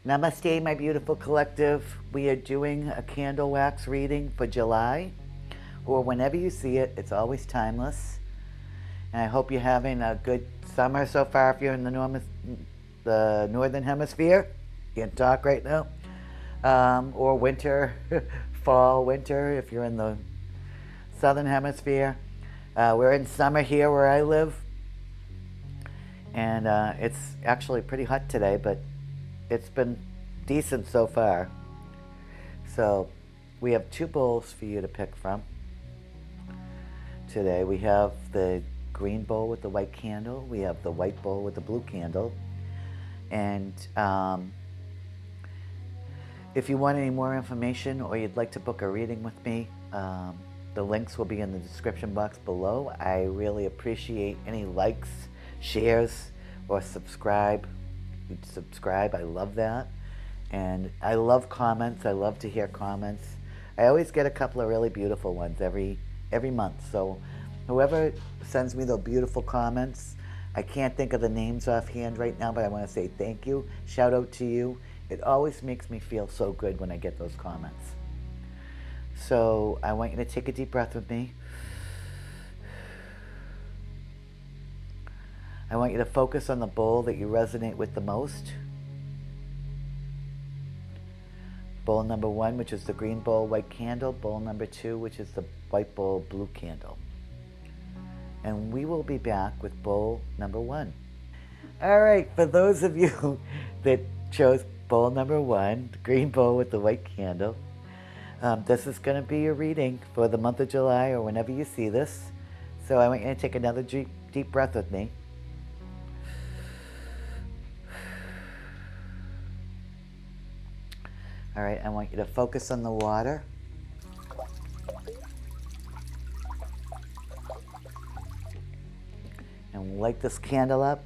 Namaste, my beautiful collective. We are doing a candle wax reading for July, or whenever you see it. It's always timeless. And I hope you're having a good summer so far if you're in the Northern Hemisphere. Can't talk right now. Or winter, fall, winter if you're in the Southern Hemisphere. We're in summer here where I live, and it's actually pretty hot today, but it's been decent so far. So we have two bowls for you to pick from today. We have the green bowl with the white candle. We have the white bowl with the blue candle. And if you want any more information or you'd like to book a reading with me, the links will be in the description box below. I really appreciate any likes, shares, or subscribe. You'd subscribe, I love that. And I love comments. I love to hear comments. I always get a couple of really beautiful ones every month. So whoever sends me those beautiful comments, I can't think of the names offhand right now, but I want to say thank you. Shout out to you. It always makes me feel so good when I get those comments. So I want you to take a deep breath with me. I want you to focus on the bowl that you resonate with the most. Bowl number 1, which is the green bowl, white candle. Bowl number 2, which is the white bowl, blue candle. And we will be back with bowl number 1. All right, for those of you that chose bowl number 1, the green bowl with the white candle, this is going to be your reading for the month of July or whenever you see this. So I want you to take another deep breath with me. All right, I want you to focus on the water. And light this candle up.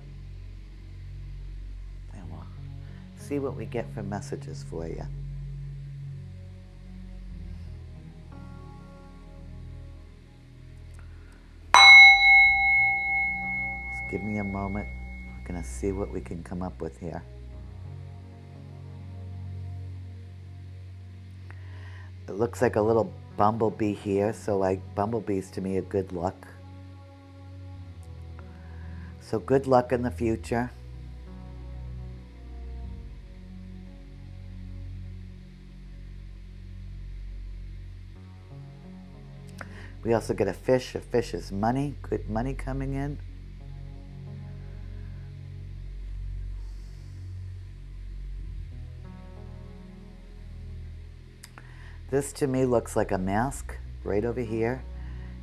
And we'll see what we get for messages for you. Just give me a moment. We're going to see what we can come up with here. It looks like a little bumblebee here, so like bumblebees to me are good luck. So good luck in the future. We also get a fish. A fish is money, good money coming in. This to me looks like a mask right over here.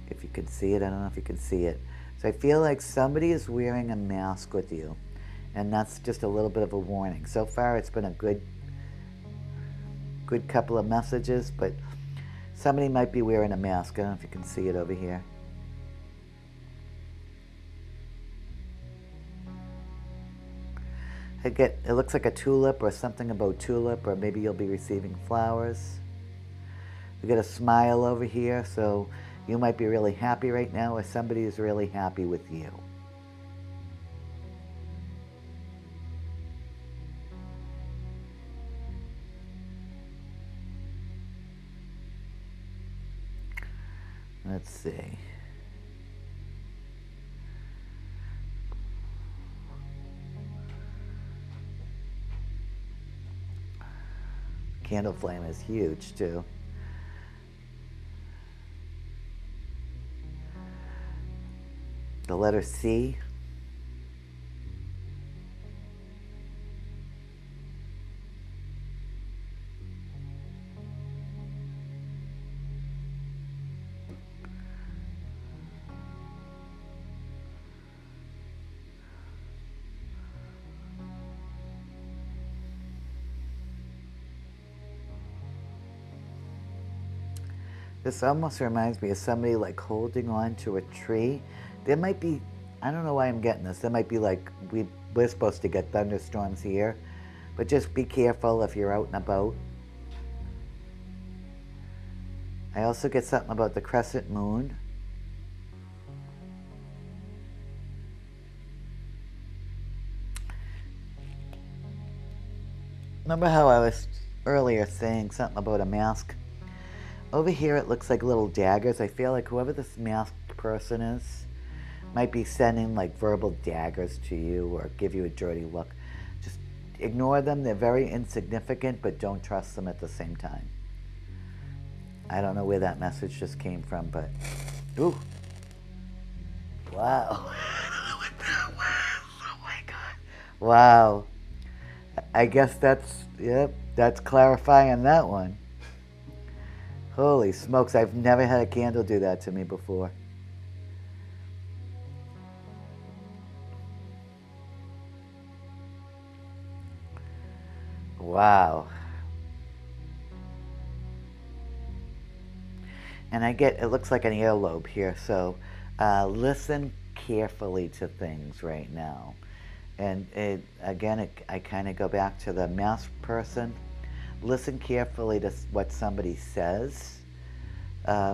If you can see it, I don't know if you can see it. So I feel like somebody is wearing a mask with you. And that's just a little bit of a warning. So far it's been a good couple of messages, but somebody might be wearing a mask. I don't know if you can see it over here. It looks like a tulip or something about tulip, or maybe you'll be receiving flowers. We get a smile over here, so you might be really happy right now, or somebody is really happy with you. Let's see. Candle flame is huge too. The letter C. This almost reminds me of somebody like holding on to a tree. There might be, I don't know why I'm getting this. There might be like, we're supposed to get thunderstorms here, but just be careful if you're out and about. I also get something about the crescent moon. Remember how I was earlier saying something about a mask? Over here it looks like little daggers. I feel like whoever this masked person is might be sending like verbal daggers to you or give you a dirty look. Just ignore them. They're very insignificant, but don't trust them at the same time. I don't know where that message just came from, but ooh. Wow. I don't know what that was. Oh my god. Wow. I guess that's clarifying that one. Holy smokes, I've never had a candle do that to me before. Wow. And it looks like an earlobe here, so listen carefully to things right now. And I kind of go back to the masked person. Listen carefully to what somebody says.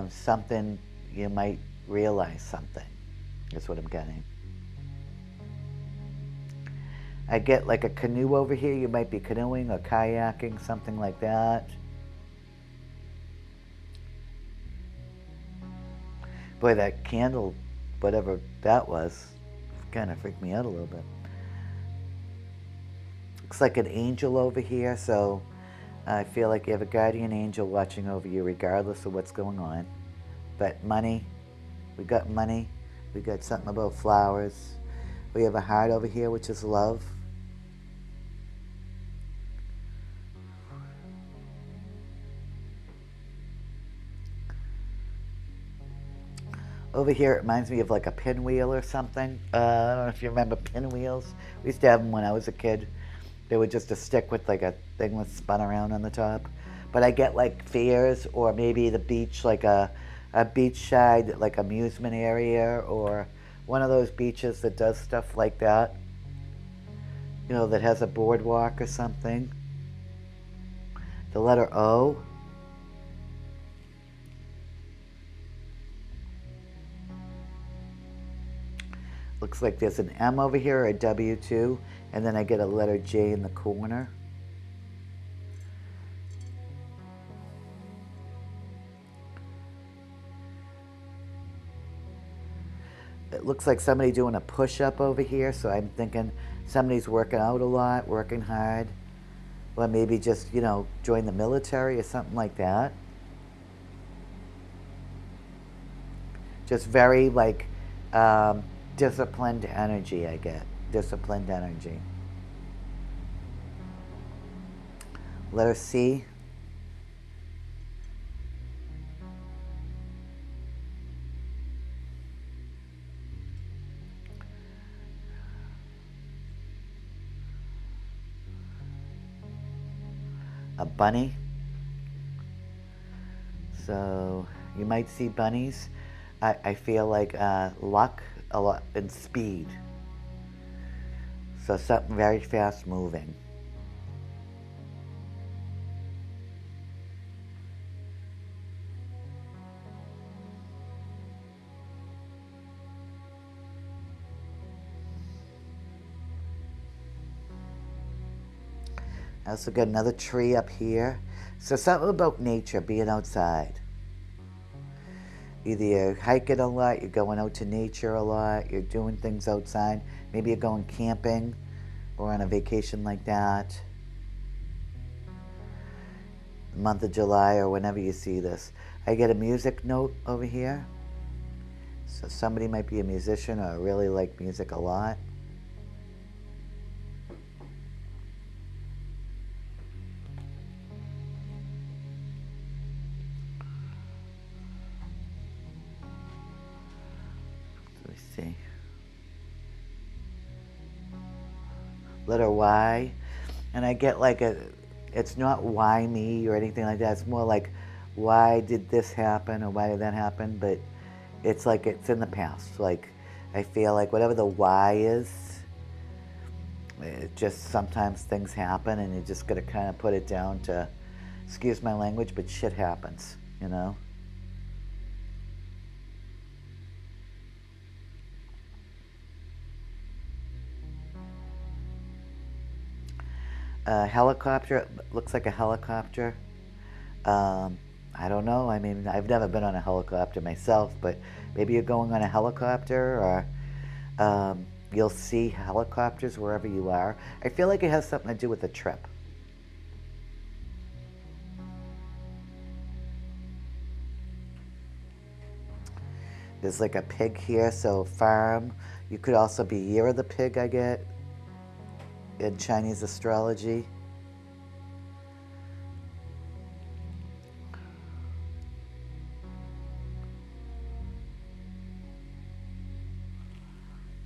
Something, you might realize something, is what I'm getting. I get like a canoe over here. You might be canoeing or kayaking, something like that. Boy, that candle, whatever that was, kind of freaked me out a little bit. Looks like an angel over here, so I feel like you have a guardian angel watching over you regardless of what's going on. But money, we got money. We got something about flowers. We have a heart over here, which is love. Over here, it reminds me of like a pinwheel or something. I don't know if you remember pinwheels. We used to have them when I was a kid. They were just a stick with like a thing that spun around on the top. But I get like fairs or maybe the beach, like a beachside, like amusement area, or one of those beaches that does stuff like that. You know, that has a boardwalk or something. The letter O. Looks like there's an M over here, a W too, and then I get a letter J in the corner. It looks like somebody doing a push-up over here, so I'm thinking somebody's working out a lot, working hard. Or maybe just, join the military or something like that. Just very, like, disciplined energy, I get. Disciplined energy. Letter C. A bunny. So you might see bunnies. I feel like luck a lot and speed. So something very fast moving. I also got another tree up here. So something about nature, being outside. Either you're hiking a lot, you're going out to nature a lot, you're doing things outside. Maybe you're going camping or on a vacation like that. The month of July or whenever you see this. I get a music note over here. So somebody might be a musician or really like music a lot. See. Letter Y, and I get like it's not why me or anything like that. It's more like why did this happen or why did that happen, but it's like it's in the past. Like I feel like whatever the why is, it just sometimes things happen and you just gotta kind of put it down to, excuse my language, but shit happens, A helicopter, looks like a helicopter. I don't know. I mean, I've never been on a helicopter myself, but maybe you're going on a helicopter, or you'll see helicopters wherever you are. I feel like it has something to do with the trip. There's like a pig here, so farm. You could also be year of the pig, I get, in Chinese astrology.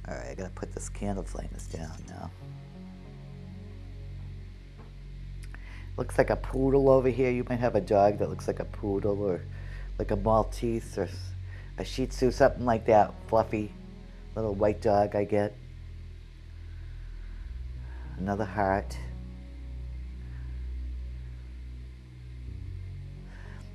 All right, I gotta put this candle flames down now. Looks like a poodle over here. You might have a dog that looks like a poodle, or like a Maltese, or a Shih Tzu, something like that. Fluffy little white dog I get. Another heart.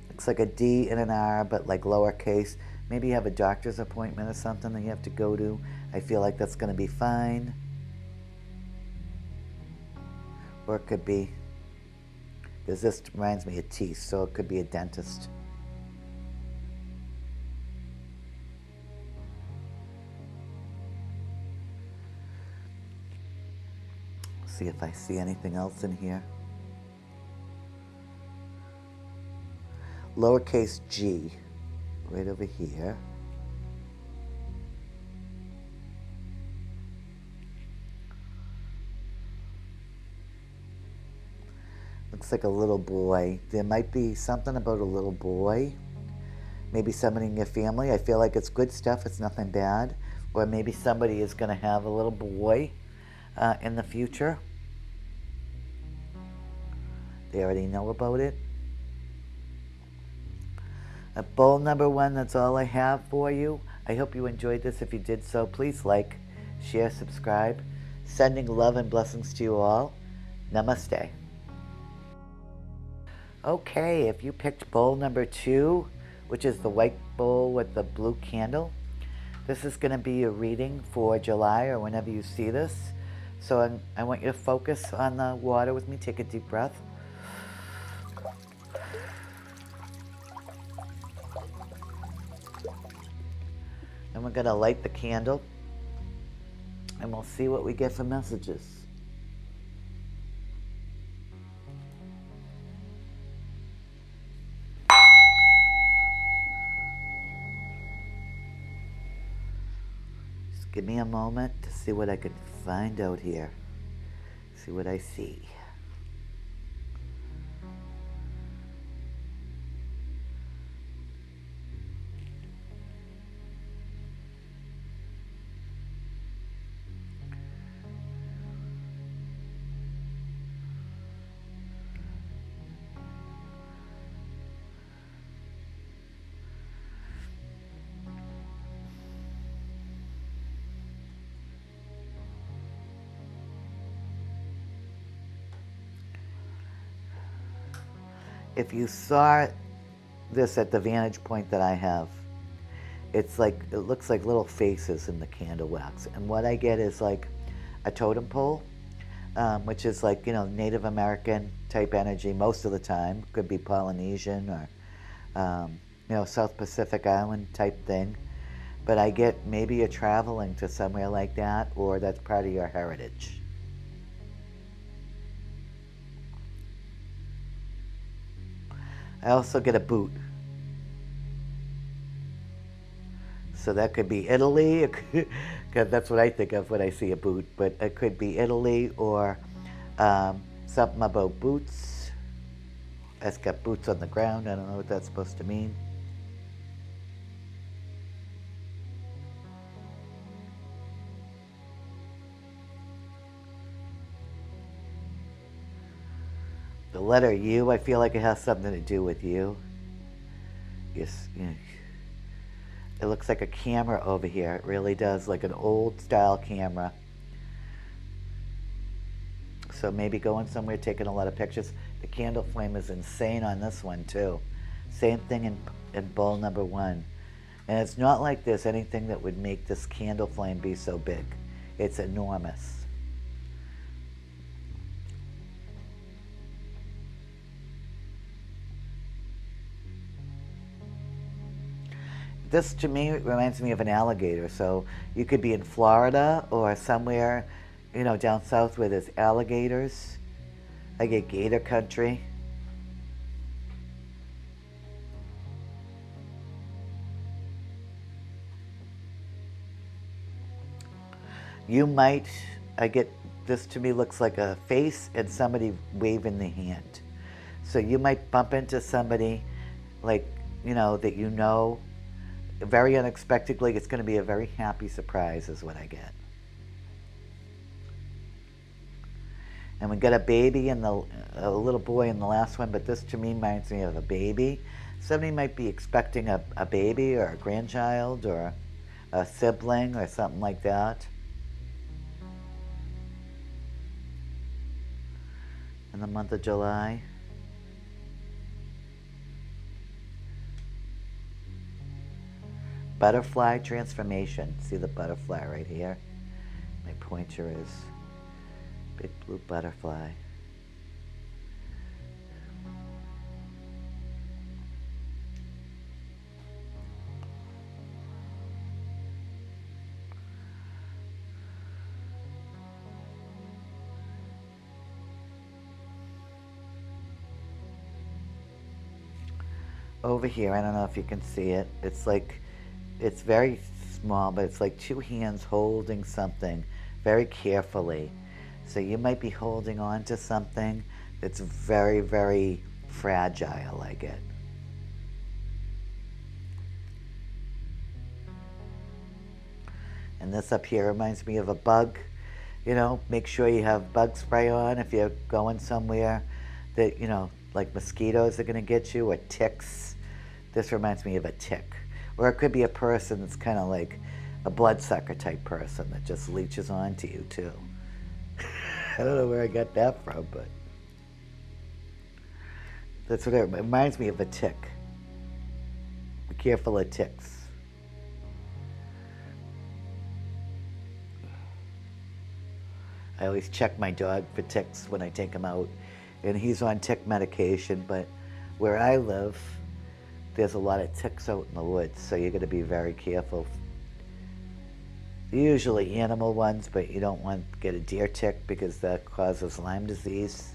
Looks like a D and an R, but like lowercase. Maybe you have a doctor's appointment or something that you have to go to. I feel like that's going to be fine. Or it could be, because this reminds me of teeth, so it could be a dentist. See if I see anything else in here. Lowercase g, right over here. Looks like a little boy. There might be something about a little boy. Maybe somebody in your family. I feel like it's good stuff. It's nothing bad. Or maybe somebody is going to have a little boy in the future. They already know about it. Bowl number 1, that's all I have for you. I hope you enjoyed this. If you did so, please like, share, subscribe. Sending love and blessings to you all. Namaste. Okay, if you picked bowl number 2, which is the white bowl with the blue candle, this is going to be a reading for July or whenever you see this. So I want you to focus on the water with me. Take a deep breath. And we're going to light the candle, and we'll see what we get for messages. Just give me a moment to see what I can find out here. See what I see. If you saw this at the vantage point that I have, it's like, it looks like little faces in the candle wax. And what I get is like a totem pole, which is like, Native American type energy most of the time. Could be Polynesian or, South Pacific Island type thing. But I get maybe you're traveling to somewhere like that, or that's part of your heritage. I also get a boot. So that could be Italy, because that's what I think of when I see a boot. But it could be Italy, or something about boots. It's got boots on the ground. I don't know what that's supposed to mean. The letter U, I feel like it has something to do with you. Yes, it looks like a camera over here. It really does, like an old style camera. So maybe going somewhere, taking a lot of pictures. The candle flame is insane on this one too. Same thing in bowl number 1. And it's not like there's anything that would make this candle flame be so big. It's enormous. this to me reminds me of an alligator. So you could be in Florida or somewhere, down south where there's alligators. I get gator country. You might, I get, this to me looks like a face and somebody waving the hand. So you might bump into somebody like, that very unexpectedly. It's going to be a very happy surprise is what I get. And we got a baby and a little boy in the last one, but this to me reminds me of a baby. Somebody might be expecting a baby or a grandchild or a sibling or something like that. In the month of July. Butterfly transformation. See the butterfly right here? My pointer is big blue butterfly. Over here, I don't know if you can see it. It's very small, but it's like two hands holding something very carefully. So you might be holding on to something that's very, very fragile, I get. And this up here reminds me of a bug. Make sure you have bug spray on if you're going somewhere that, like mosquitoes are going to get you, or ticks. This reminds me of a tick. Or it could be a person that's kind of like a bloodsucker type person that just leeches onto you too. I don't know where I got that from, but that's what it reminds me of, a tick. Be careful of ticks. I always check my dog for ticks when I take him out, and he's on tick medication, but where I live, there's a lot of ticks out in the woods, so you're going to be very careful. Usually animal ones, but you don't want to get a deer tick because that causes Lyme disease.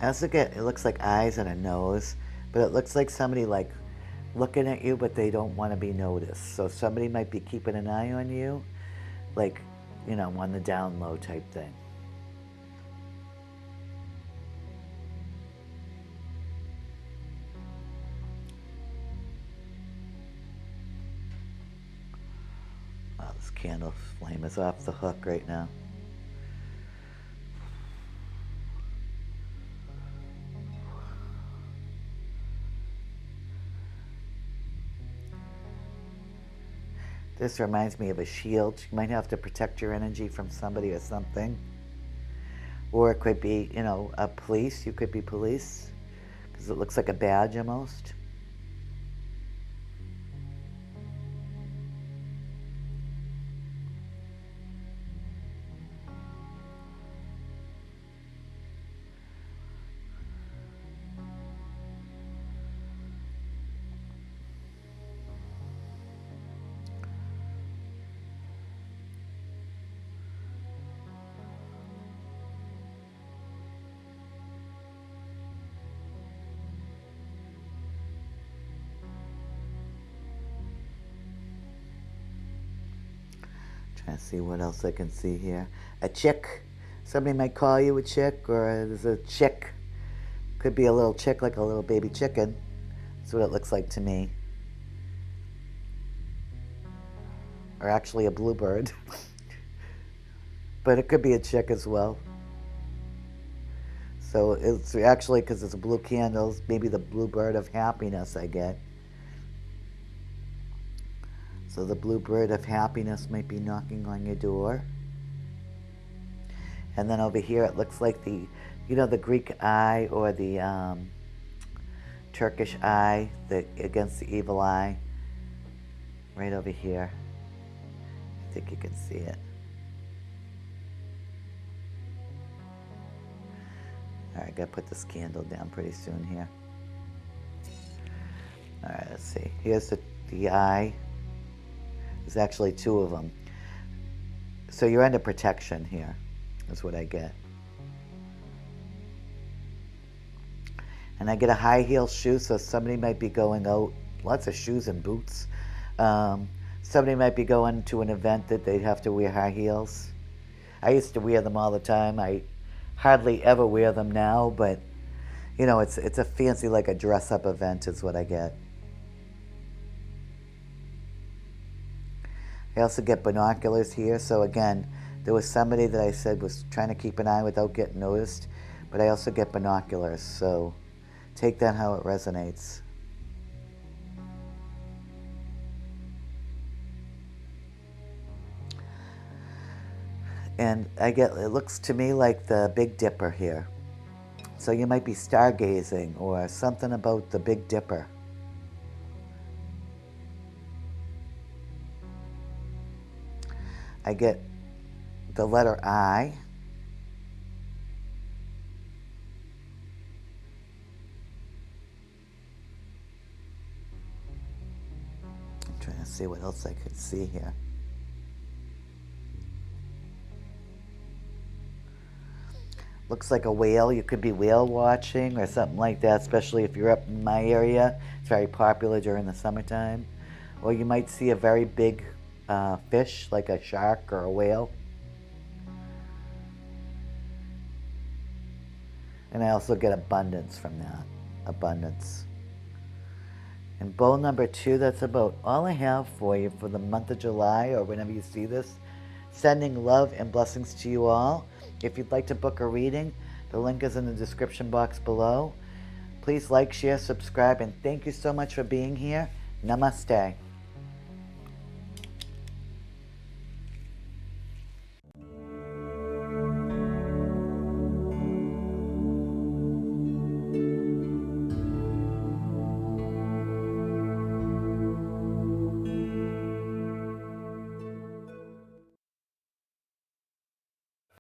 I also get, it looks like eyes and a nose, but it looks like somebody like looking at you, but they don't want to be noticed. So somebody might be keeping an eye on you, like, on the down low type thing. Oh, this candle flame is off the hook right now. This reminds me of a shield. You might have to protect your energy from somebody or something. Or it could be, a police. You could be police, because it looks like a badge almost. Trying to see what else I can see here. A chick. Somebody might call you a chick, or there's a chick. Could be a little chick, like a little baby chicken. That's what it looks like to me. Or actually a bluebird. But it could be a chick as well. So it's actually, because it's a blue candle, maybe the bluebird of happiness I get. So the bluebird of happiness might be knocking on your door. And then over here it looks like the Greek eye, or the Turkish eye against the evil eye. Right over here. I think you can see it. Alright, gotta put this candle down pretty soon here. Alright, let's see. Here's the eye. There's actually two of them. So you're under protection here, is what I get. And I get a high heel shoe, so somebody might be going out, lots of shoes and boots. Somebody might be going to an event that they'd have to wear high heels. I used to wear them all the time. I hardly ever wear them now, but you know, it's a fancy, like a dress-up event is what I get. I also get binoculars here, so again, there was somebody that I said was trying to keep an eye without getting noticed, but I also get binoculars, so take that how it resonates. And I get, it looks to me like the Big Dipper here. So you might be stargazing or something about the Big Dipper. I get the letter I. I'm trying to see what else I could see here. Looks like a whale. You could be whale watching or something like that, especially if you're up in my area. It's very popular during the summertime. Or you might see a very big fish, like a shark or a whale. And I also get abundance from that. Abundance. And bowl number 2, that's about all I have for you for the month of July, or whenever you see this. Sending love and blessings to you all. If you'd like to book a reading, the link is in the description box below. Please like, share, subscribe, and thank you so much for being here. Namaste.